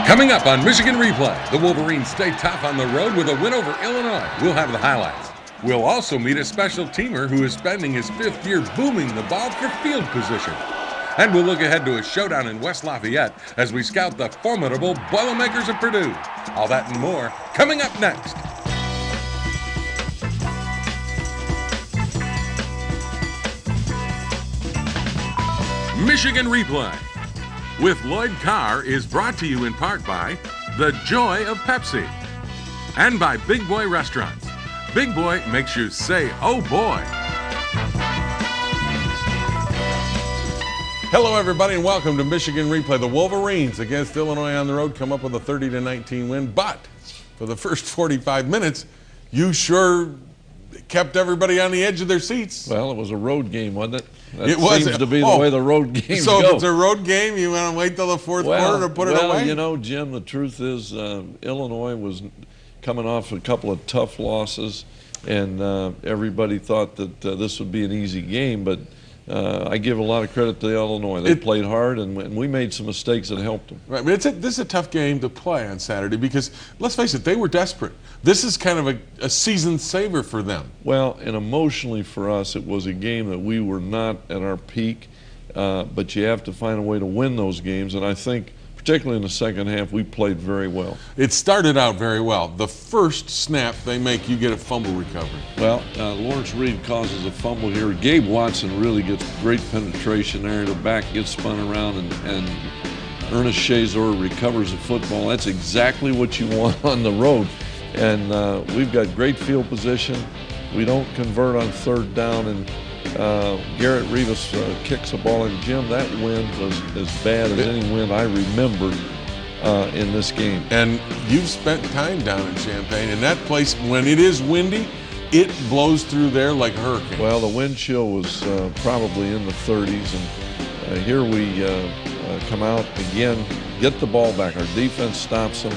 Coming up on Michigan Replay, the Wolverines stay tough on the road with a win over Illinois. We'll have the highlights. We'll also meet a special teamer who is spending his 5th year booming the ball for field position. And we'll look ahead to a showdown in West Lafayette as we scout the formidable Boilermakers of Purdue. All that and more coming up next. Michigan Replay with Lloyd Carr is brought to you in part by The Joy of Pepsi and by Big Boy Restaurants. Big Boy makes you say, oh boy. Hello everybody and welcome to Michigan Replay. The Wolverines against Illinois on the road come up with a 30-19 win, but for the first 45 minutes, you sure kept everybody on the edge of their seats. Well, it was a road game, wasn't it? That it was, seems to be the way the road games so go. If it's a road game, you want to wait till the fourth quarter to put it away? Well, you know, Jim, the truth is Illinois was coming off a couple of tough losses, and everybody thought that this would be an easy game, but I give a lot of credit to Illinois. They played hard, and we made some mistakes that helped them. Right, but this is a tough game to play on Saturday because, let's face it, they were desperate. This is kind of a season saver for them. Well, and emotionally for us, it was a game that we were not at our peak, but you have to find a way to win those games, and I think particularly in the second half, we played very well. It started out very well. The first snap they make, you get a fumble recovery. Well, Lawrence Reed causes a fumble here. Gabe Watson really gets great penetration there. The back gets spun around, and Ernest Shazor recovers the football. That's exactly what you want on the road. And we've got great field position. We don't convert on third down, and Garrett Rivas kicks the ball, and Jim, that wind was as bad as any wind I remember in this game. And you've spent time down in Champaign, and that place, when it is windy, it blows through there like a hurricane. Well, the wind chill was probably in the 30s, and here we come out again, get the ball back. Our defense stops them.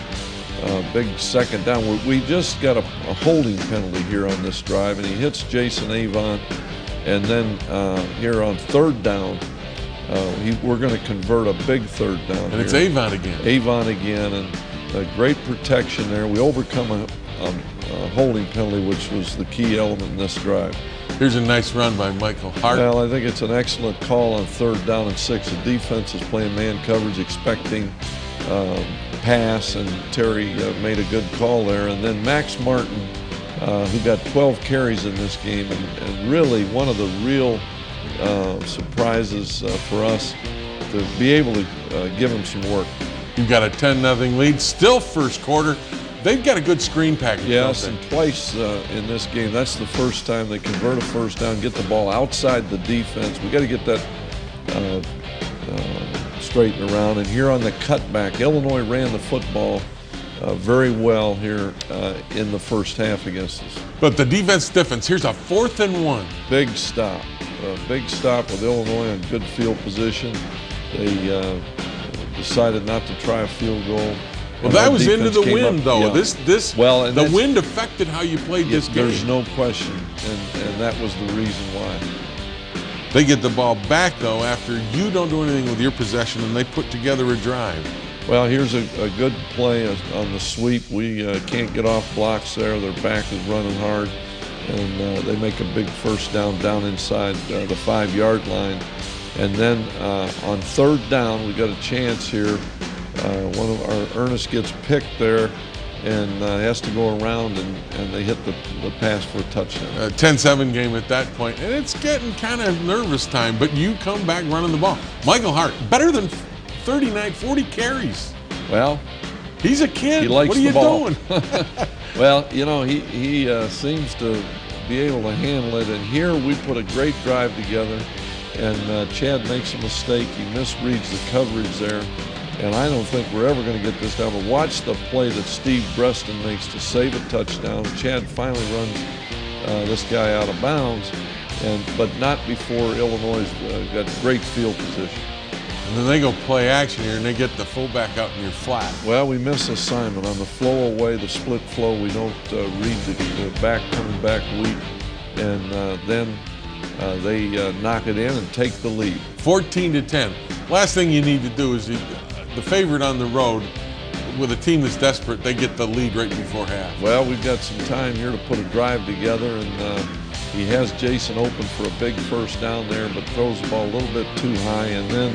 Big second down. We just got a holding penalty here on this drive, and he hits Jason Avon. And then here on third down, we're going to convert a big third down. And here. It's Avon again. Avon again, and great protection there. We overcome a holding penalty, which was the key element in this drive. Here's a nice run by Michael Hart. Well, I think it's an excellent call on third down and 6. The defense is playing man coverage, expecting pass, and Terry made a good call there. And then Max Martin, who got 12 carries in this game, and really one of the real surprises for us to be able to give him some work. You've got a 10-0 lead, still first quarter. They've got a good screen package. Yes, and twice in this game, that's the first time they convert a first down, get the ball outside the defense. We got to get that straightened around. And here on the cutback, Illinois ran the football very well here in the first half against us. But the defense stiffens. Here's a 4th and 1. Big stop. Big stop with Illinois in good field position. They decided not to try a field goal. Well, that was into the wind, though. Yeah. The wind affected how you played this game. There's no question, and that was the reason why. They get the ball back, though, after you don't do anything with your possession, and they put together a drive. Well, here's a good play on the sweep. We can't get off blocks there. Their back is running hard, and they make a big first down inside the 5-yard line. And then on third down, we got a chance here. One of our Ernest gets picked there and has to go around, and they hit the pass for a touchdown. 10-7 game at that point, and it's getting kind of nervous time, but you come back running the ball. Michael Hart, better than 40 carries. Well, he's a kid. He likes what are you the ball. doing? Well, you know, he seems to be able to handle it, and here we put a great drive together, and Chad makes a mistake. He misreads the coverage there, and I don't think we're ever going to get this down. But watch the play that Steve Breston makes to save a touchdown. Chad finally runs this guy out of bounds, but not before Illinois got great field position. And then they go play action here, and they get the fullback out in your flat. Well, we miss assignment on the flow away, the split flow. We don't read the back coming back weak, and then they knock it in and take the lead. 14-10. Last thing you need to do is the favorite on the road with a team that's desperate, they get the lead right before half. Well, we've got some time here to put a drive together, and he has Jason open for a big first down there, but throws the ball a little bit too high, and then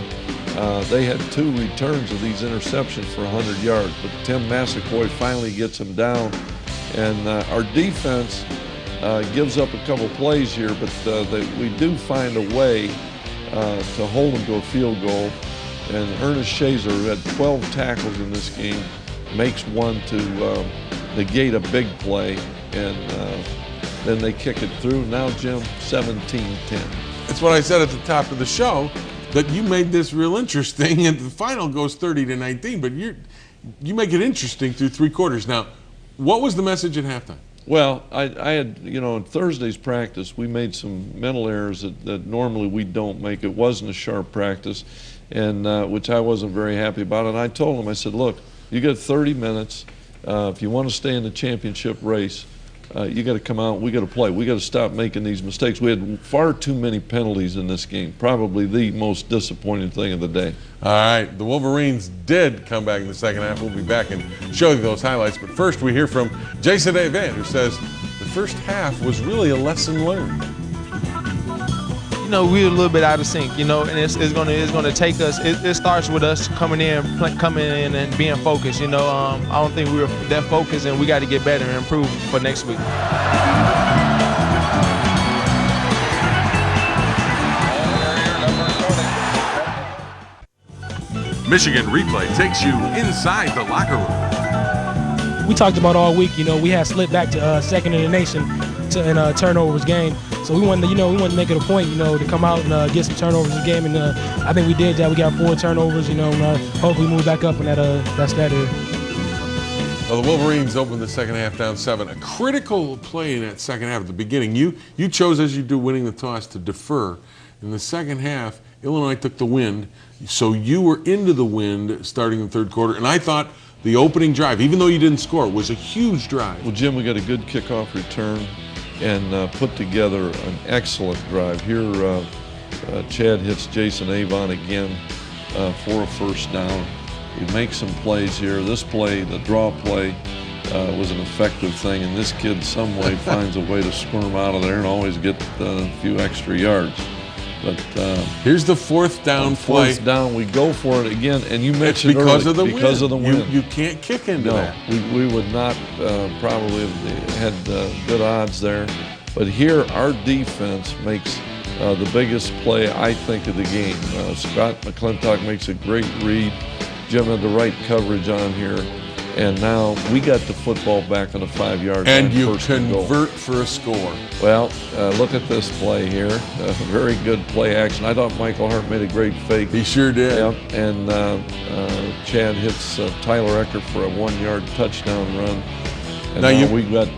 they had 2 returns of these interceptions for 100 yards, but Tim Massaquoi finally gets him down, and our defense gives up a couple plays here, but we do find a way to hold them to a field goal. And Ernest Shazer, who had 12 tackles in this game, makes one to negate a big play, and then they kick it through. Now, Jim, 17-10. That's what I said at the top of the show, that you made this real interesting, and the final goes 30-19, but you make it interesting through 3 quarters. Now, what was the message at halftime? Well, I had, in Thursday's practice, we made some mental errors that normally we don't make. It wasn't a sharp practice, and which I wasn't very happy about. And I told him, I said, look, you got 30 minutes. If you want to stay in the championship race, you got to come out. We got to play. We got to stop making these mistakes. We had far too many penalties in this game. Probably the most disappointing thing of the day. All right, the Wolverines did come back in the second half. We'll be back and show you those highlights. But first, we hear from Jason Van, who says the first half was really a lesson learned. We're a little bit out of sync, and it's gonna take us. It starts with us coming in and being focused. I don't think we were that focused, and we got to get better and improve for next week. Michigan Replay takes you inside the locker room. We talked about all week. We had slipped back to second in the nation in a turnovers game. So we wanted to make it a point, to come out and get some turnovers in the game, and I think we did that. We got 4 turnovers, and hopefully move back up in that area. Well, the Wolverines opened the second half down 7. A critical play in that second half at the beginning. You chose, as you do, winning the toss, to defer. In the second half, Illinois took the wind, so you were into the wind starting in the third quarter, and I thought the opening drive, even though you didn't score, was a huge drive. Well, Jim, we got a good kickoff return and put together an excellent drive. Here, Chad hits Jason Avon again for a first down. We make some plays here. This play, the draw play, was an effective thing, and this kid some way finds a way to squirm out of there and always get a few extra yards. But here's the 4th down play. 4th down, we go for it again, and you mentioned because early, because of the wind. You can't kick into that. We would not probably have had good odds there. But here, our defense makes the biggest play, I think, of the game. Scott McClintock makes a great read. Jim had the right coverage on here. And now we got the football back on the 5-yard line. And you convert for a score. Well, look at this play here. Very good play action. I thought Michael Hart made a great fake. He sure did. Yep. And Chad hits Tyler Eckert for a 1-yard touchdown run. And now we got,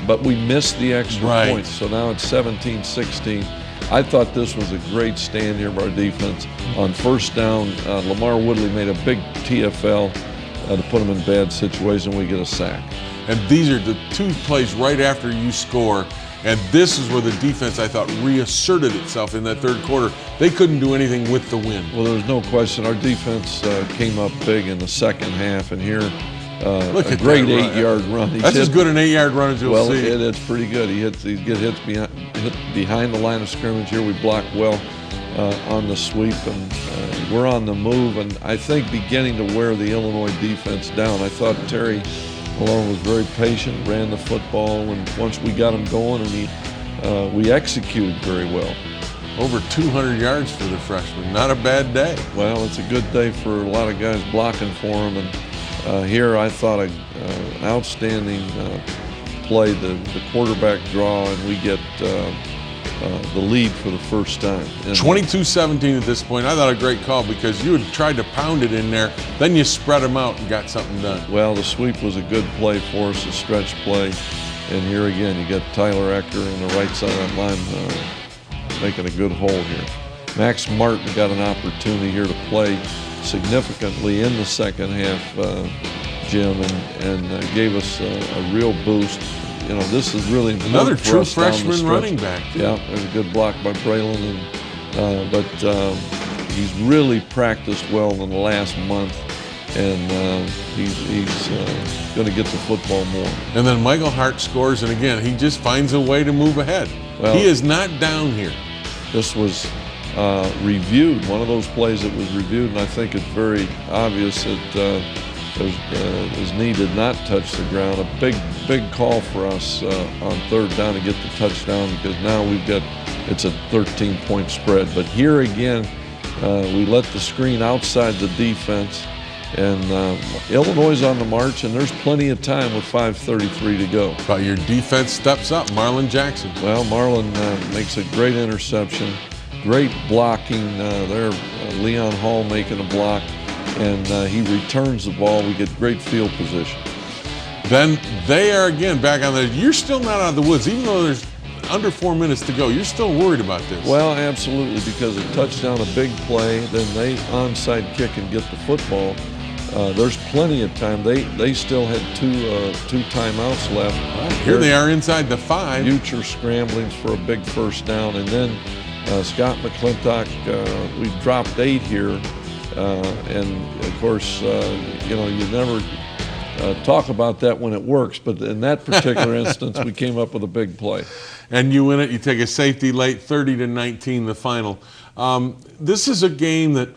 but we missed the extra points. So now it's 17-16. I thought this was a great stand here by our defense. On first down, Lamar Woodley made a big TFL. To put them in bad situation, we get a sack. And these are the 2 plays right after you score, and this is where the defense, I thought, reasserted itself in that third quarter. They couldn't do anything with the win. Well, there's no question. Our defense came up big in the second half, and here, a great 8-yard run. That's as good an 8-yard run as you'll see. Well, it's pretty good. He gets hit behind the line of scrimmage here. We block well on the sweep, and we're on the move, and I think beginning to wear the Illinois defense down. I thought Terry Malone was very patient, ran the football, and once we got him going, and we executed very well. Over 200 yards for the freshman. Not a bad day. Well, it's a good day for a lot of guys blocking for him, and here I thought an outstanding play, the quarterback draw, and we get the lead for the first time. 22-17 at this point. I thought a great call because you had tried to pound it in there, then you spread them out and got something done. Well, the sweep was a good play for us, a stretch play. And here again, you got Tyler Eckert on the right side of that line making a good hole here. Max Martin got an opportunity here to play significantly in the second half, Jim, and gave us a real boost. This is really another true freshman running back. Yeah, there's a good block by Braylon, but he's really practiced well in the last month, and he's going to get the football more. And then Michael Hart scores, and again, he just finds a way to move ahead. Well, he is not down here. This was reviewed, one of those plays that was reviewed, and I think it's very obvious that his knee did not touch the ground. A big call for us on third down to get the touchdown, because now it's a 13-point spread. But here again, we let the screen outside the defense, and Illinois is on the march, and there's plenty of time with 5:33 to go. But your defense steps up. Marlon Jackson. Well, Marlon makes a great interception, great blocking there. Leon Hall making a block, and he returns the ball. We get great field position. Then they are again back on the. You're still not out of the woods, even though there's under 4 minutes to go. You're still worried about this. Well, absolutely, because a touchdown, a big play, then they onside kick and get the football. There's plenty of time. They still had two timeouts left. Here they are inside the 5. Future scramblings for a big first down, and then Scott McClintock. We've dropped 8 here, and of course, you never talk about that when it works, but in that particular instance, we came up with a big play. And you win it. You take a safety late, 30-19, the final. This is a game that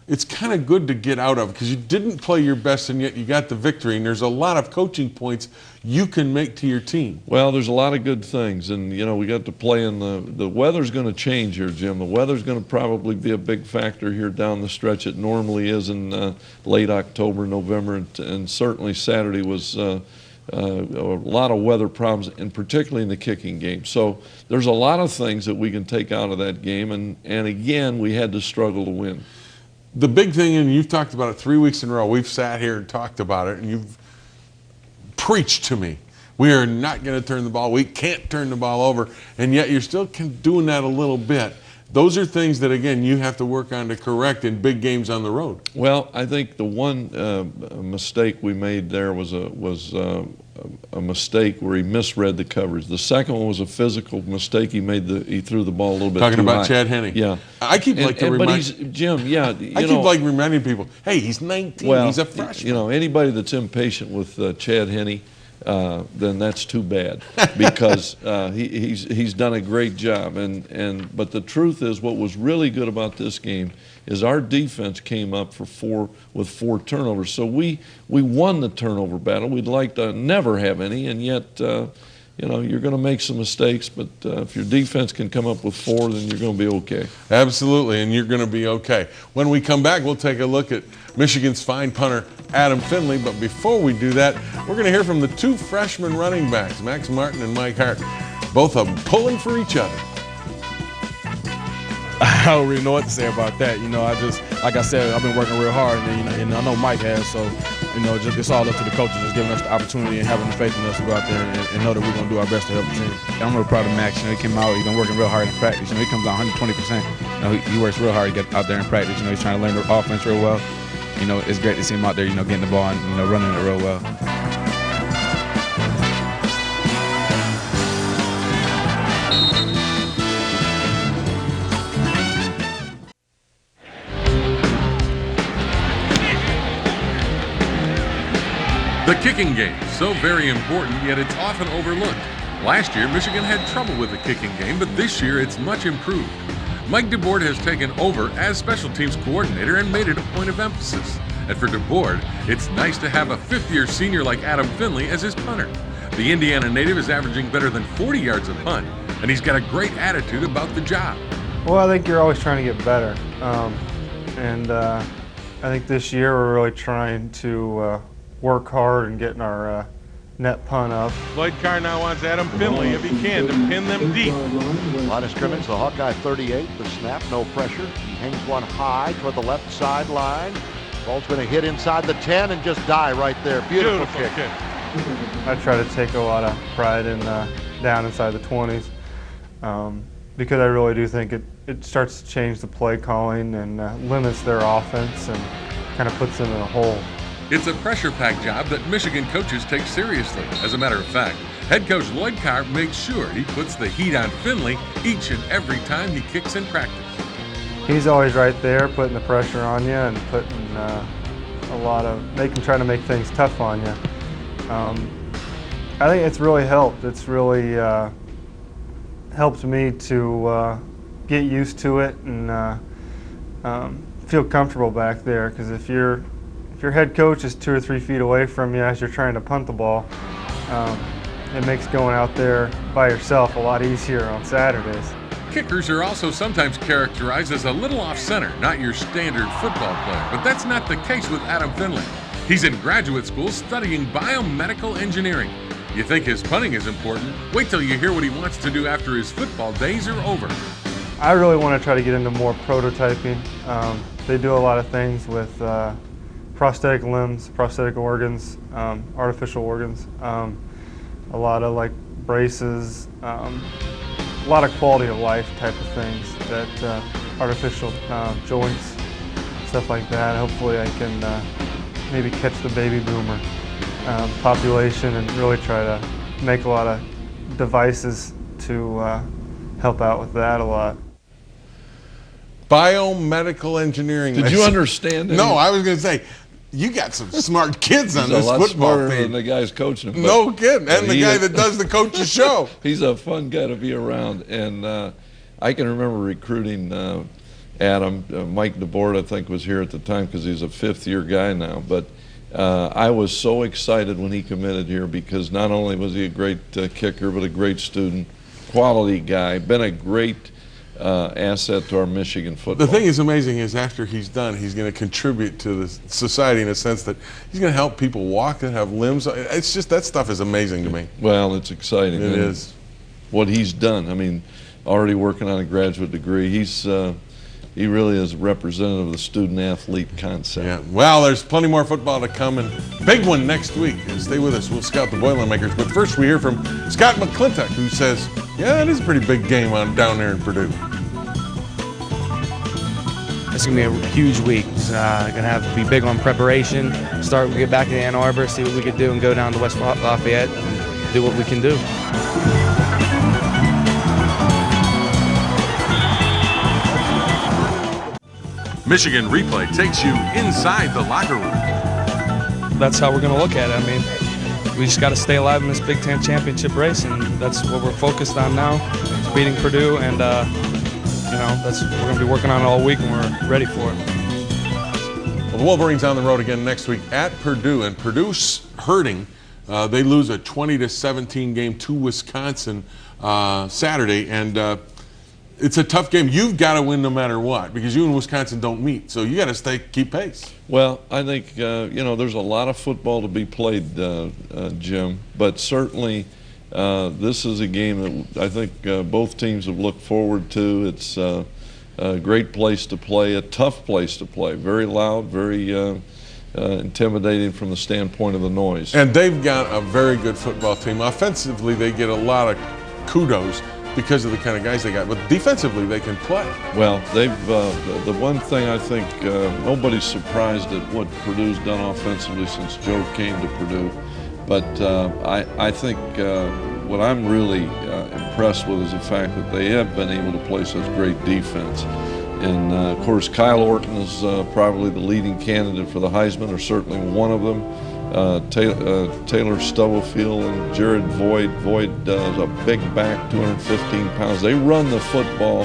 it's kind of good to get out of, because you didn't play your best, and yet you got the victory. And there's a lot of coaching points you can make to your team. Well, there's a lot of good things, and we got to play in the weather's going to change here, Jim. The weather's going to probably be a big factor here down the stretch. It normally is in late October, November, and certainly Saturday was a lot of weather problems, and particularly in the kicking game. So there's a lot of things that we can take out of that game, and again, we had to struggle to win. The big thing, and you've talked about it 3 weeks in a row, we've sat here and talked about it, and you've preached to me. We are not going to turn the ball. We can't turn the ball over, and yet you're still doing that a little bit. Those are things that, again, you have to work on to correct in big games on the road. Well, I think the one mistake we made there was a mistake where he misread the coverage. The second one was a physical mistake. He threw the ball a little bit Talking too about high. Chad Henne. Yeah. I keep Jim, yeah. reminding people, hey, he's 19. Well, he's a freshman. Anybody that's impatient with Chad Henne, then that's too bad, because he's done a great job. But the truth is, what was really good about this game is our defense came up with 4 turnovers. So we won the turnover battle. We'd like to never have any, and yet you're going to make some mistakes. But if your defense can come up with 4, then you're going to be okay. Absolutely, and you're going to be okay. When we come back, we'll take a look at Michigan's fine punter, Adam Finley. But before we do that, we're going to hear from the 2 freshman running backs, Max Martin and Mike Hart, both of them pulling for each other. I don't really know what to say about that. Like I said, I've been working real hard, and I know Mike has. So, it's all up to the coaches, just giving us the opportunity and having the faith in us to go out there and know that we're going to do our best to help the team. I'm real proud of Max. He came out, he's been working real hard in practice. He comes out 120%. He works real hard to get out there in practice. He's trying to learn the offense real well. It's great to see him out there, getting the ball and running it real well. The kicking game, so very important, yet it's often overlooked. Last year, Michigan had trouble with the kicking game, but this year it's much improved. Mike DeBoard has taken over as special teams coordinator and made it a point of emphasis. And for DeBoard, it's nice to have a 5th-year senior like Adam Finley as his punter. The Indiana native is averaging better than 40 yards a punt, and he's got a great attitude about the job. Well, I think you're always trying to get better. I think this year we're really trying to work hard and getting our net punt up. Lloyd Carr now wants Adam Finley, if he can, to pin them deep. Line of scrimmage, the Hawkeye 38, the snap, no pressure. He hangs one high toward the left sideline. Ball's going to hit inside the 10 and just die right there. Beautiful kick. I try to take a lot of pride in down inside the 20s because I really do think it starts to change the play calling and limits their offense and kind of puts them in a hole. It's a pressure-packed job that Michigan coaches take seriously. As a matter of fact, head coach Lloyd Carr makes sure he puts the heat on Finley each and every time he kicks in practice. He's always right there putting the pressure on you and they can try to make things tough on you. I think it's really helped. It's really helped me to get used to it and feel comfortable back there. Because if your head coach is 2 or 3 feet away from you as you're trying to punt the ball, it makes going out there by yourself a lot easier on Saturdays. Kickers are also sometimes characterized as a little off-center, not your standard football player. But that's not the case with Adam Finley. He's in graduate school studying biomedical engineering. You think his punting is important? Wait till you hear what he wants to do after his football days are over. I really want to try to get into more prototyping. They do a lot of things with prosthetic limbs, prosthetic organs, artificial organs, a lot of like braces, a lot of quality of life type of things, that artificial joints, stuff like that. Hopefully I can maybe catch the baby boomer population and really try to make a lot of devices to help out with that a lot. Biomedical engineering. Did you understand it? No, I was going to say, you got some smart kids on He's this a lot football smarter team. than the guys coaching him. No kidding. And the guy that does the coach's show. He's a fun guy to be around. And I can remember recruiting Adam. Mike DeBoard, I think, was here at the time because he's a 5th-year guy now. But I was so excited when he committed here because not only was he a great kicker, but a great student, quality guy, been a great asset to our Michigan football. The thing is amazing is after he's done, he's going to contribute to the society in a sense that he's going to help people walk that have limbs. It's just, that stuff is amazing to me. Well, it's exciting. It is. What he's done. I mean, already working on a graduate degree. He really is representative of the student-athlete concept. Yeah. Well, there's plenty more football to come, and big one next week. Stay with us. We'll scout the Boilermakers. But first, we hear from Scott McClintock, who says, yeah, it is a pretty big game down there in Purdue. It's going to be a huge week. It's going to have to be big on preparation. Get back to Ann Arbor, see what we could do, and go down to West Lafayette and do what we can do. Michigan Replay takes you inside the locker room. That's how we're going to look at it. I mean, we just got to stay alive in this Big Ten championship race, and that's what we're focused on now, is beating Purdue, and that's what we're going to be working on all week, and we're ready for it. Well, the Wolverines on the road again next week at Purdue, and Purdue's hurting. They lose a 20-17 game to Wisconsin Saturday, and it's a tough game. You've got to win no matter what because you and Wisconsin don't meet. So you got to keep pace. Well, I think there's a lot of football to be played, Jim. But certainly, this is a game that I think both teams have looked forward to. It's a great place to play, a tough place to play. Very loud, very intimidating from the standpoint of the noise. And they've got a very good football team. Offensively, they get a lot of kudos because of the kind of guys they got, but defensively they can play. Well, they've the one thing I think nobody's surprised at what Purdue's done offensively since Joe came to Purdue, but I think what I'm really impressed with is the fact that they have been able to play such great defense. And of course, Kyle Orton is probably the leading candidate for the Heisman, or certainly one of them. Taylor Stubblefield and Jared Voigt. Voigt is a big back, 215 pounds. They run the football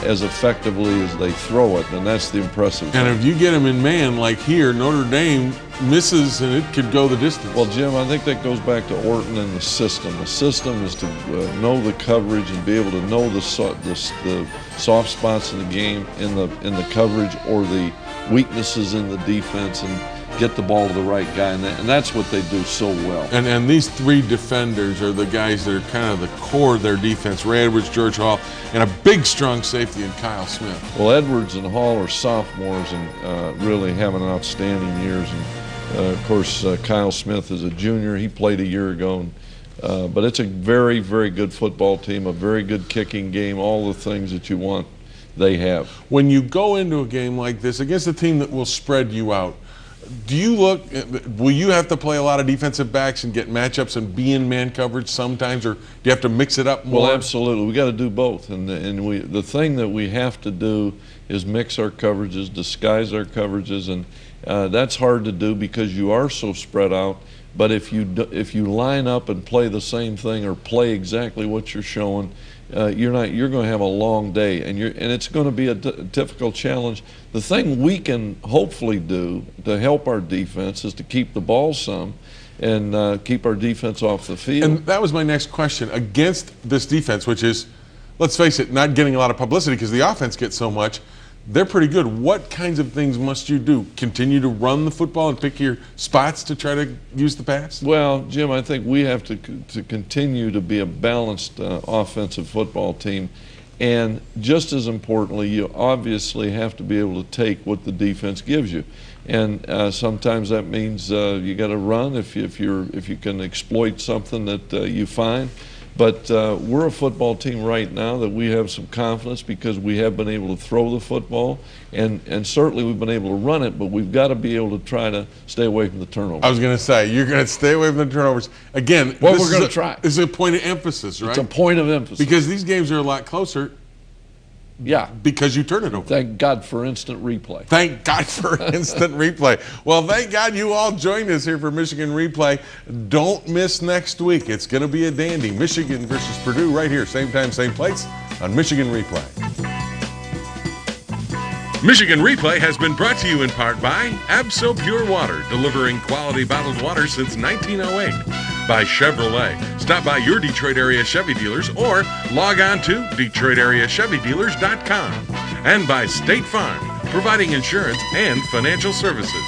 as effectively as they throw it, and that's the impressive thing. And if you get them in man, like here, Notre Dame misses and it could go the distance. Well, Jim, I think that goes back to Orton and the system. The system is to know the coverage and be able to know the soft spots in the game, in the coverage, or the weaknesses in the defense, and get the ball to the right guy, and that's what they do so well. And these three defenders are the guys that are kind of the core of their defense. Ray Edwards, George Hall, and a big, strong safety in Kyle Smith. Well, Edwards and Hall are sophomores and really having outstanding years. And of course, Kyle Smith is a junior. He played a year ago. But it's a very, very good football team, a very good kicking game, all the things that you want, they have. When you go into a game like this against a team that will spread you out, will you have to play a lot of defensive backs and get matchups and be in man coverage sometimes, or do you have to mix it up more? Well, absolutely. We got to do both, and the thing that we have to do is mix our coverages, disguise our coverages, That's hard to do because you are so spread out. But if you line up and play the same thing or play exactly what you're showing, you're going to have a long day, and it's going to be a difficult challenge. The thing we can hopefully do to help our defense is to keep the ball some and keep our defense off the field. And that was my next question. Against this defense, which is, let's face it, not getting a lot of publicity because the offense gets so much, they're pretty good. What kinds of things must you do? Continue to run the football and pick your spots to try to use the pass? Well, Jim, I think we have to continue to be a balanced offensive football team. And just as importantly, you obviously have to be able to take what the defense gives you. And sometimes that means you got to run if you can exploit something that you find. But we're a football team right now that we have some confidence because we have been able to throw the football, and certainly we've been able to run it, but we've got to be able to try to stay away from the turnovers. I was going to say, you're going to stay away from the turnovers. Again, well, we're going to try. This is a point of emphasis, right? It's a point of emphasis. Because these games are a lot closer. Yeah. Because you turn it over. Thank God for instant replay. Thank God for instant replay. Well, thank God you all joined us here for Michigan Replay. Don't miss next week. It's going to be a dandy. Michigan versus Purdue right here, same time, same place on Michigan Replay. Michigan Replay has been brought to you in part by Abso Pure Water, delivering quality bottled water since 1908. By Chevrolet. Stop by your Detroit area Chevy dealers or log on to DetroitAreaChevyDealers.com. And by State Farm, providing insurance and financial services.